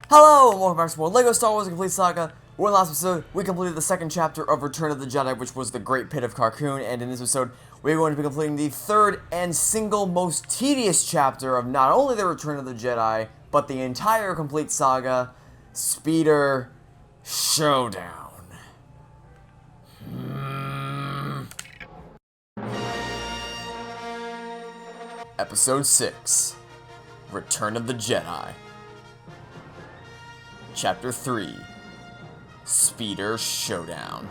Hello, and welcome back to more LEGO Star Wars: Complete Saga. We're in the last episode, we completed the second chapter of Return of the Jedi, which was the Great Pit of Carkoon, and in this episode, we're going to be completing the third and single most tedious chapter of not only the Return of the Jedi, but the entire Complete Saga, Speeder Showdown. Episode 6, Return of the Jedi. Chapter 3, Speeder Showdown.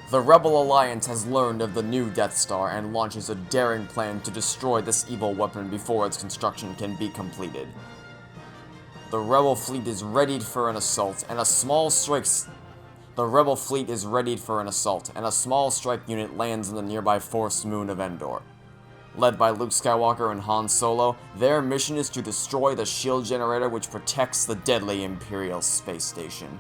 The Rebel Alliance has learned of the new Death Star and launches a daring plan to destroy this evil weapon before its construction can be completed. The Rebel fleet is readied for an assault, and a small strike unit lands in the nearby forest moon of Endor. Led by Luke Skywalker and Han Solo, their mission is to destroy the shield generator which protects the deadly Imperial space station.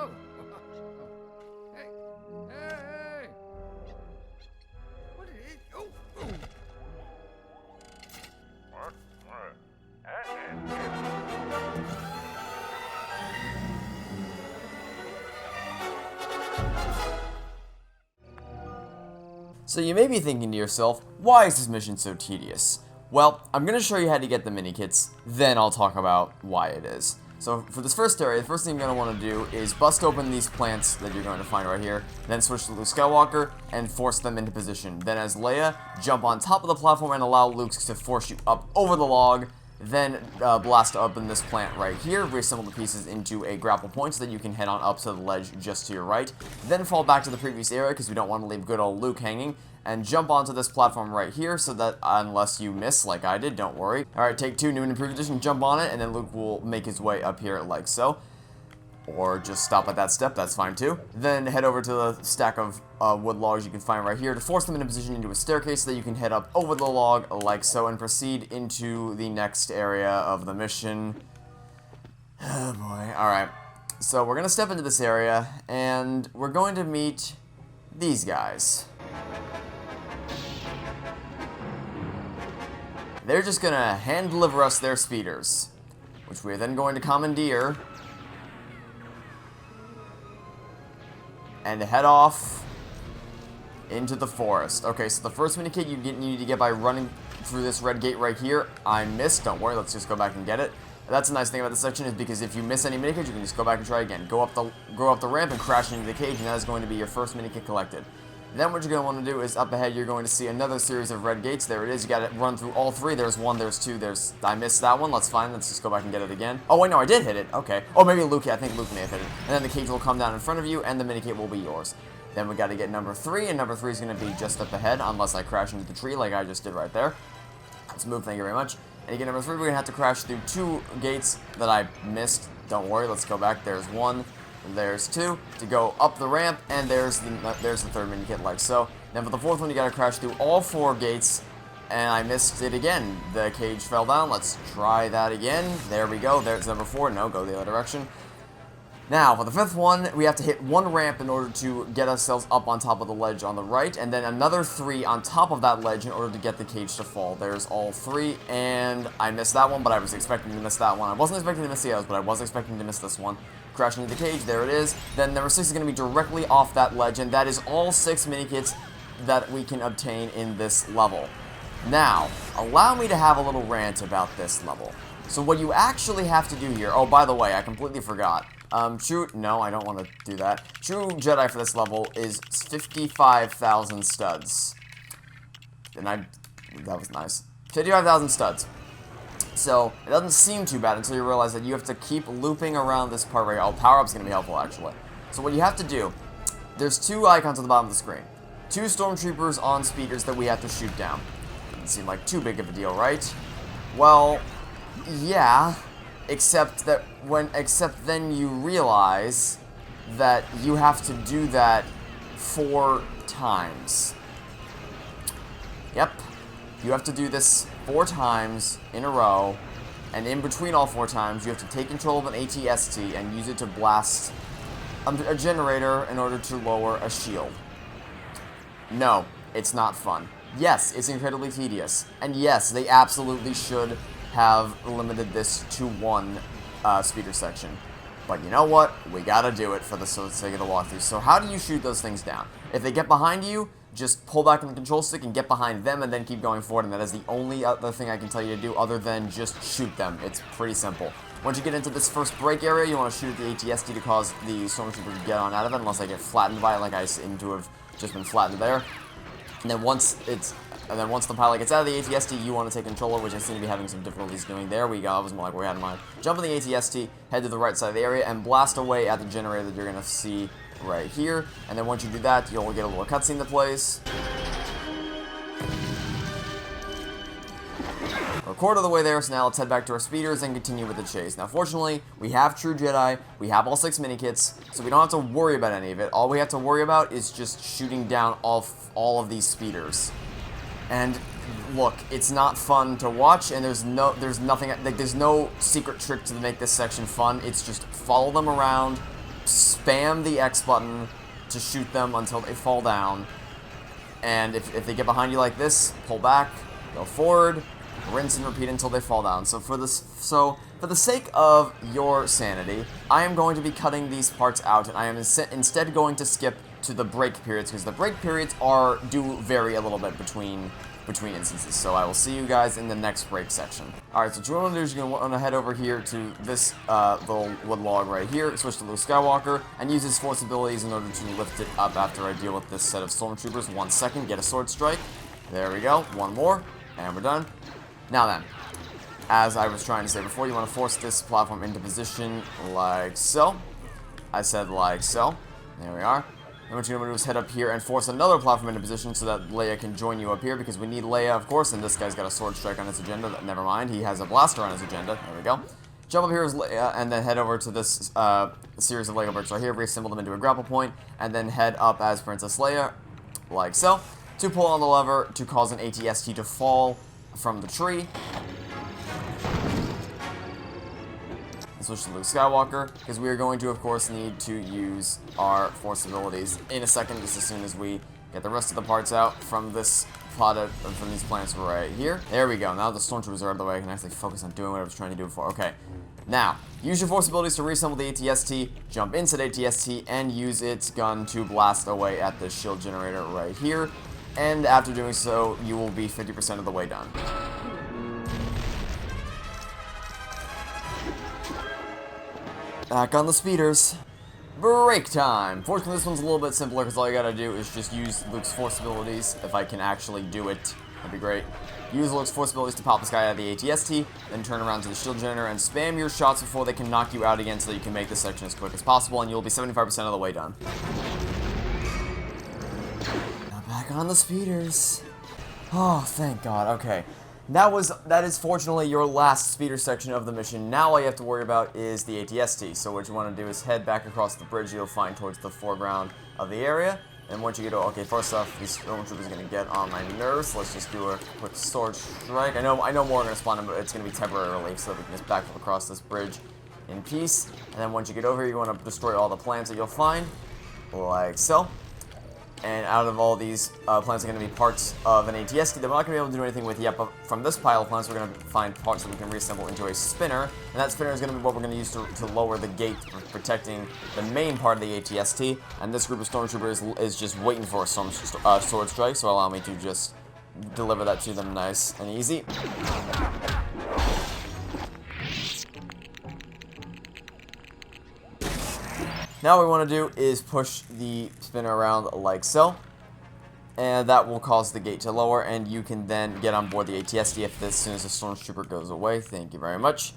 Oh! Hey! Hey! What is it? Oh! So you may be thinking to yourself, why is this mission so tedious? Well, I'm going to show you how to get the mini-kits, then I'll talk about why it is. So for this first area, the first thing you're going to want to do is bust open these plants that you're going to find right here, then switch to Luke Skywalker and force them into position. Then as Leia, jump on top of the platform and allow Luke to force you up over the log, then blast open this plant right here, reassemble the pieces into a grapple point so that you can head on up to the ledge just to your right, then fall back to the previous area because we don't want to leave good old Luke hanging, and jump onto this platform right here so that unless you miss like I did, don't worry. Alright, take two, new and improved edition, jump on it, and then Luke will make his way up here like so. Or just stop at that step, that's fine too. Then head over to the stack of wood logs you can find right here to force them into position into a staircase so that you can head up over the log like so and proceed into the next area of the mission. Oh boy, alright. So we're going to step into this area and we're going to meet these guys. They're just going to hand deliver us their speeders, which we're then going to commandeer and head off into the forest. Okay, so the first mini-kit you need to get by running through this red gate right here. I missed, don't worry, let's just go back and get it. That's a nice thing about this section is because if you miss any mini-kit, you can just go back and try again. Go up the ramp and crash into the cage, and that is going to be your first mini-kit collected. Then what you're going to want to do is up ahead, you're going to see another series of red gates. There it is. You got to run through all three. There's one, there's two, I missed that one. That's fine. Let's just go back and get it again. Oh, wait, no, I did hit it. Okay. Oh, maybe Luke. I think Luke may have hit it. And then the cage will come down in front of you, and the mini-kit will be yours. Then we got to get number 3, and number 3 is going to be just up ahead, unless I crash into the tree like I just did right there. Let's move. Thank you very much. And you get number 3, we're going to have to crash through 2 gates that I missed. Don't worry. Let's go back. There's 1. There's 2 to go up the ramp, and there's the third mini-kit like so. Then for the 4th one, you gotta crash through all 4 gates, and I missed it again. The cage fell down. Let's try that again. There we go. There's number 4. No, go the other direction. Now, for the 5th one, we have to hit 1 ramp in order to get ourselves up on top of the ledge on the right, and then another 3 on top of that ledge in order to get the cage to fall. There's all 3, and I missed that one, but I was expecting to miss that one. I wasn't expecting to miss the others, but I was expecting to miss this one. Crashing into the cage, there it is. Then number 6 is going to be directly off that ledge, and that is all 6 mini-kits that we can obtain in this level. Now, allow me to have a little rant about this level. So what you actually have to do here, oh, by the way, I completely forgot. No, I don't want to do that. True Jedi for this level is 55,000 studs. And that was nice. 55,000 studs. So, it doesn't seem too bad until you realize that you have to keep looping around this part right here. Oh, power-up's going to be helpful, actually. So what you have to do, there's 2 icons on the bottom of the screen. 2 stormtroopers on speeders that we have to shoot down. Doesn't seem like too big of a deal, right? Well, yeah. Except then you realize that you have to do that 4 times. Yep. You have to do this 4 times in a row, and in between all 4 times, you have to take control of an AT-ST and use it to blast a generator in order to lower a shield. No, it's not fun. Yes, it's incredibly tedious. And yes, they absolutely should have limited this to 1 speeder section. But you know what? We gotta do it for the sake of the walkthrough. So how do you shoot those things down? If they get behind you, just pull back on the control stick and get behind them and then keep going forward. And that is the only other thing I can tell you to do other than just shoot them. It's pretty simple. Once you get into this first break area, you want to shoot at the AT-ST to cause the Stormtrooper to get on out of it, unless I get flattened by it like I seem to have just been flattened there. And then once the pilot gets out of the AT-ST, you want to take controller, which I seem to be having some difficulties doing. There we go. That was more like we had in mind. Jump in the AT-ST, head to the right side of the area, and blast away at the generator that you're going to see right here. And then once you do that, you'll get a little cutscene that plays. We're a quarter of the way there, so now let's head back to our speeders and continue with the chase. Now, fortunately, we have True Jedi, we have all 6 minikits, so we don't have to worry about any of it. All we have to worry about is just shooting down all of these speeders. And look, it's not fun to watch, and there's no secret trick to make this section fun. It's just follow them around, spam the X button to shoot them until they fall down. And if they get behind you like this, pull back, go forward, rinse and repeat until they fall down. So for the sake of your sanity, I am going to be cutting these parts out, and I am instead going to skip to the break periods, because the break periods do vary a little bit between instances. So I will see you guys in the next break section. Alright, so what you want to do is you're going to want to head over here to this little wood log right here, switch to Luke Skywalker, and use his Force abilities in order to lift it up after I deal with this set of Stormtroopers. 1 second, get a sword strike. There we go. 1 more, and we're done. Now then, as I was trying to say before, you want to force this platform into position like so. I said like so. There we are. And what you're going to do is head up here and force another platform into position so that Leia can join you up here, because we need Leia, of course, and this guy's got a sword strike on his agenda. Never mind, he has a blaster on his agenda. There we go. Jump up here as Leia, and then head over to this series of Lego bricks right here, reassemble them into a grapple point, and then head up as Princess Leia, like so, to pull on the lever to cause an AT-ST to fall from the tree. Switch to Luke Skywalker, because we are going to, of course, need to use our Force abilities in a second, just as soon as we get the rest of the parts out from this plot from these planets right here. There we go. Now the Stormtroopers are out of the way. I can actually focus on doing what I was trying to do before. Okay. Now, use your Force abilities to reassemble the AT-ST, jump into the AT-ST, and use its gun to blast away at the shield generator right here. And after doing so, you will be 50% of the way done. Back on the speeders. Break time! Fortunately, this one's a little bit simpler, because all you gotta do is just use Luke's Force abilities. If I can actually do it, that'd be great. Use Luke's Force abilities to pop this guy out of the AT-ST, then turn around to the shield generator and spam your shots before they can knock you out again, so that you can make this section as quick as possible, and you'll be 75% of the way done. Now back on the speeders. Oh, thank God. Okay. That is fortunately your last speeder section of the mission. Now all you have to worry about is the AT-ST. So what you want to do is head back across the bridge you'll find towards the foreground of the area. And once you get okay, first off, these Stormtroopers are going to get on my nerves. Let's just do a quick sword strike. I know more are going to spawn in, but it's going to be temporarily, so we can just back across this bridge in peace. And then once you get over here, you want to destroy all the plants that you'll find, like so. And out of all these plants are going to be parts of an AT-ST that we're not going to be able to do anything with yet, but from this pile of plants we're going to find parts that we can reassemble into a spinner, and that spinner is going to be what we're going to use to lower the gate, protecting the main part of the AT-ST, and this group of Stormtroopers is just waiting for a sword strike, so allow me to just deliver that to them nice and easy. Now what we want to do is push the spinner around like so, and that will cause the gate to lower, and you can then get on board the AT-ST as soon as the Stormtrooper goes away. Thank you very much.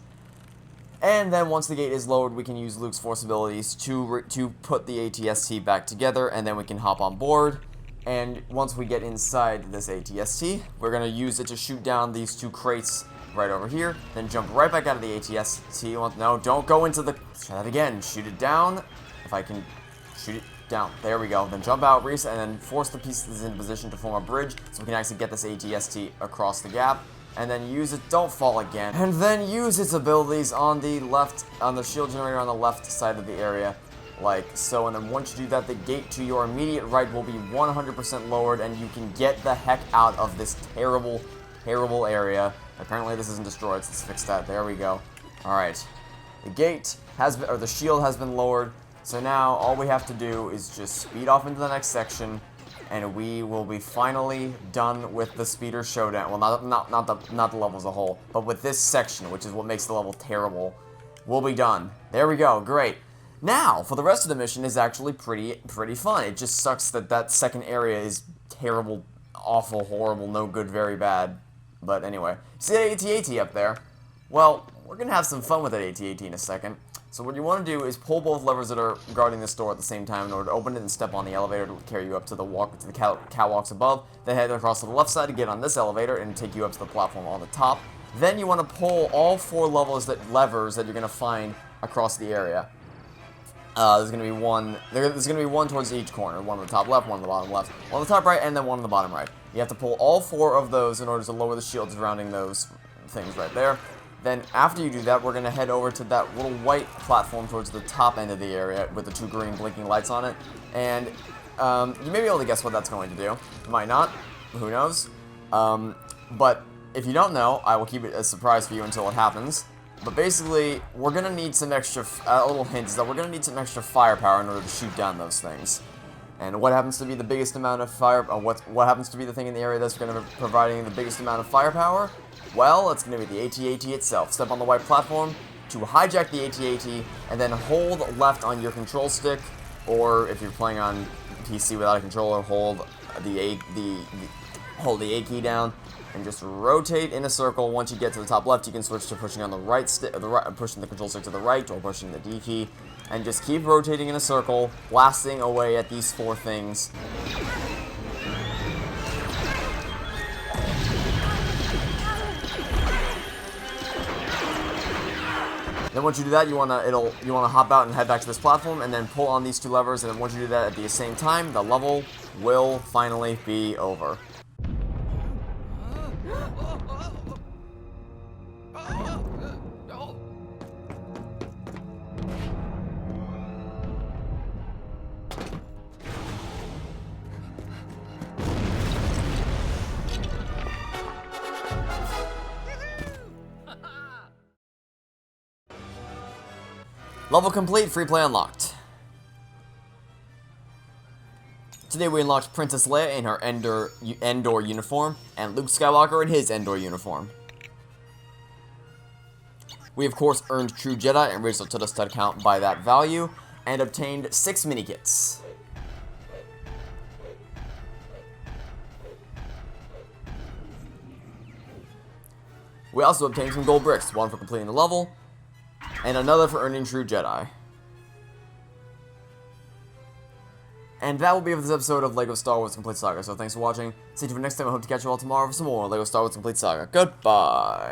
And then once the gate is lowered, we can use Luke's Force abilities to put the AT-ST back together, and then we can hop on board. And once we get inside this AT-ST, we're going to use it to shoot down these 2 crates right over here, then jump right back out of the AT-ST. No, don't go into the... Try that again. Shoot it down. If I can shoot it... down. There we go. Then jump out, reset, and then force the pieces into position to form a bridge so we can actually get this ATST across the gap. And then use it, don't fall again. And then use its abilities on the left, on the shield generator on the left side of the area. Like so, and then once you do that, the gate to your immediate right will be 100% lowered, and you can get the heck out of this terrible, terrible area. Apparently this isn't destroyed, so let's fix that. There we go. Alright. The gate has been, or the shield has been lowered, so now all we have to do is just speed off into the next section, and we will be finally done with the speeder showdown. Well, not the level as a whole, but with this section, which is what makes the level terrible. We'll be done. There we go. Great. Now, for the rest of the mission is actually pretty fun. It just sucks that that second area is terrible, awful, horrible, no good, very bad. But anyway, see that AT-AT up there? Well, we're gonna have some fun with that AT-AT in a second. So what you want to do is pull both levers that are guarding this door at the same time in order to open it and step on the elevator to carry you up to the catwalks above. Then head across to the left side to get on this elevator and take you up to the platform on the top. Then you want to pull all 4 levers that you're going to find across the area. There's going to be one towards each corner. One on the top left, one on the bottom left, one on the top right, and then one on the bottom right. You have to pull all 4 of those in order to lower the shields surrounding those things right there. Then after you do that, we're going to head over to that little white platform towards the top end of the area with the 2 green blinking lights on it. And you may be able to guess what that's going to do. You might not. Who knows? But if you don't know, I will keep it a surprise for you until it happens. But basically, we're going to need some extra, a little hint is that we're going to need some extra firepower in order to shoot down those things. And what happens to be the biggest amount of fire, what happens to be the thing in the area that's going to be providing the biggest amount of firepower? Well, it's going to be the AT-AT itself. Step on the white platform to hijack the AT-AT, and then hold left on your control stick, or if you're playing on PC without a controller, hold the A key down, and just rotate in a circle. Once you get to the top left, you can switch to pushing on the right stick, pushing the control stick to the right, or pushing the D key, and just keep rotating in a circle, blasting away at these 4 things. Then once you do that, you wanna hop out and head back to this platform, and then pull on these 2 levers. And then once you do that at the same time, the level will finally be over. Level complete, free play unlocked. Today we unlocked Princess Leia in her Endor uniform, and Luke Skywalker in his Endor uniform. We of course earned True Jedi and raised our total stud count by that value, and obtained 6 mini-kits. We also obtained some gold bricks, one for completing the level, and another for earning True Jedi. And that will be it for this episode of LEGO Star Wars Complete Saga, so thanks for watching. Stay tuned for next time. I hope to catch you all tomorrow for some more LEGO Star Wars Complete Saga. Goodbye!